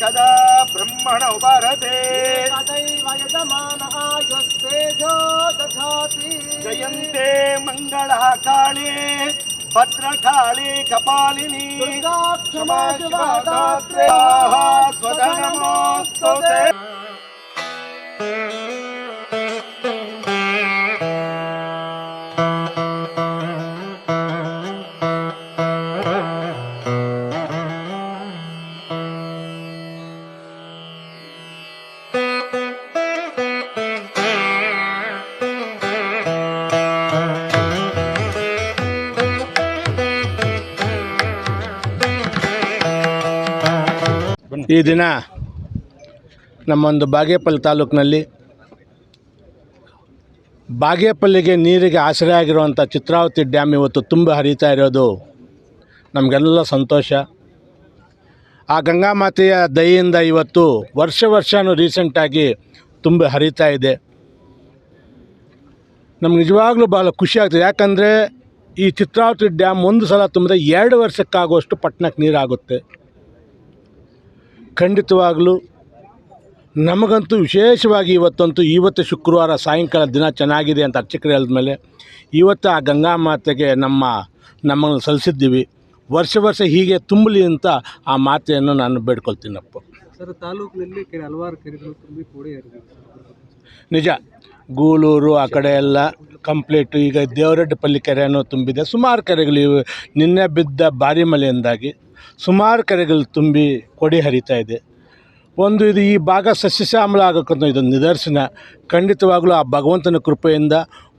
कदा ब्रह्मण उपारते जयन्ते मंगला काले भद्रकाली कपालिनी क्षमा शिवा दात्रे स्वधनमोस्तुते। ಈ ದಿನ ನಮ್ಮೊಂದು ಬಾಗೇಪಲ್ಲಿ ತಾಲೂಕಿನಲ್ಲಿ ಬಾಗೇಪಲ್ಲಿಗೆ ನೀರಿಗೆ ಆಶ್ರಯ ಆಗಿರುವಂಥ ಚಿತ್ರಾವತಿ ಡ್ಯಾಮ್ ಇವತ್ತು ತುಂಬ ಹರಿತಾ ಇರೋದು ನಮಗೆಲ್ಲ ಸಂತೋಷ. ಆ ಗಂಗಾ ಮಾತೆಯ ದಯೆಯಿಂದ ಇವತ್ತು ವರ್ಷವೂ ರೀಸೆಂಟಾಗಿ ತುಂಬ ಹರಿತಾ ಇದೆ. ನಮ್ಗೆ ನಿಜವಾಗ್ಲೂ ಭಾಳ ಖುಷಿ ಆಗ್ತದೆ. ಯಾಕಂದರೆ ಈ ಚಿತ್ರಾವತಿ ಡ್ಯಾಮ್ ಒಂದು ಸಲ ತುಂಬಿದ್ರೆ 2 ವರ್ಷಕ್ಕಾಗುವಷ್ಟು ಪಟ್ಟಣಕ್ಕೆ ನೀರಾಗುತ್ತೆ. ಖಂಡಿತವಾಗಲೂ ನಮಗಂತೂ ವಿಶೇಷವಾಗಿ ಇವತ್ತು ಶುಕ್ರವಾರ ಸಾಯಂಕಾಲ ದಿನ ಚೆನ್ನಾಗಿದೆ ಅಂತ ಅರ್ಚಕರು ಹೇಳಿದ್ಮೇಲೆ ಇವತ್ತು ಆ ಗಂಗಾ ಮಾತೆಗೆ ನಮ್ಮನ್ನು ಸಲ್ಲಿಸಿದ್ದೀವಿ. ವರ್ಷ ಹೀಗೆ ತುಂಬಲಿ ಅಂತ ಆ ಮಾತೆಯನ್ನು ನಾನು ಬೇಡ್ಕೊಳ್ತೀನಪ್ಪ. ಸರ್, ತಾಲೂಕಿನಲ್ಲಿ ಹಲವಾರು ಕೆರೆಗಳು ತುಂಬಿ ಕೋಡಿ ನಿಜ. ಗೂಳೂರು ಆ ಕಡೆ ಎಲ್ಲ ಕಂಪ್ಲೀಟು. ಈಗ ದೇವರೆಡ್ಡಿಪಲ್ಲಿ ಕೆರೆಯನ್ನು ತುಂಬಿದೆ. ಸುಮಾರು ಕೆರೆಗಳು ನಿನ್ನೆ ಬಿದ್ದ ಭಾರಿ ಮಳೆಯಿಂದಾಗಿ ಸುಮಾರು ಕೆರೆಗಳು ತುಂಬಿ ಕೊಡಿ ಹರಿತಾ ಇದೆ. ಇದು ಈ ಭಾಗ ಸಸ್ಯಶ್ಯಾಮಲ ಆಗೋಕ್ಕಂತ ಇದೊಂದು ನಿದರ್ಶನ. ಖಂಡಿತವಾಗಲೂ ಆ ಭಗವಂತನ ಕೃಪೆಯಿಂದ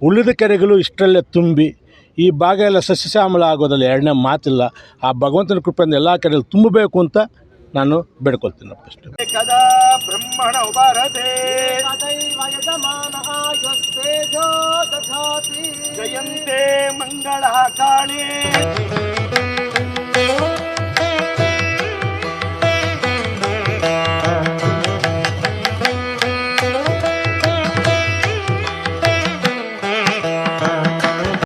ಉಳಿದ ಕೆರೆಗಳು ಇಷ್ಟರಲ್ಲೇ ತುಂಬಿ ಈ ಭಾಗ ಎಲ್ಲ ಸಸ್ಯಶ್ಯಾಮಲ ಆಗೋದ್ರಲ್ಲಿ ಎರಡನೇ ಮಾತಿಲ್ಲ. ಆ ಭಗವಂತನ ಕೃಪೆಯಿಂದ ಎಲ್ಲ ಕೆರೆಗಳು ತುಂಬಬೇಕು ಅಂತ ನಾನು ಬೇಡ್ಕೊಳ್ತೀನಪ್ಪ. ಅಷ್ಟೇ. कदा ब्रह्मण उपारते जयन्ते मंगला काले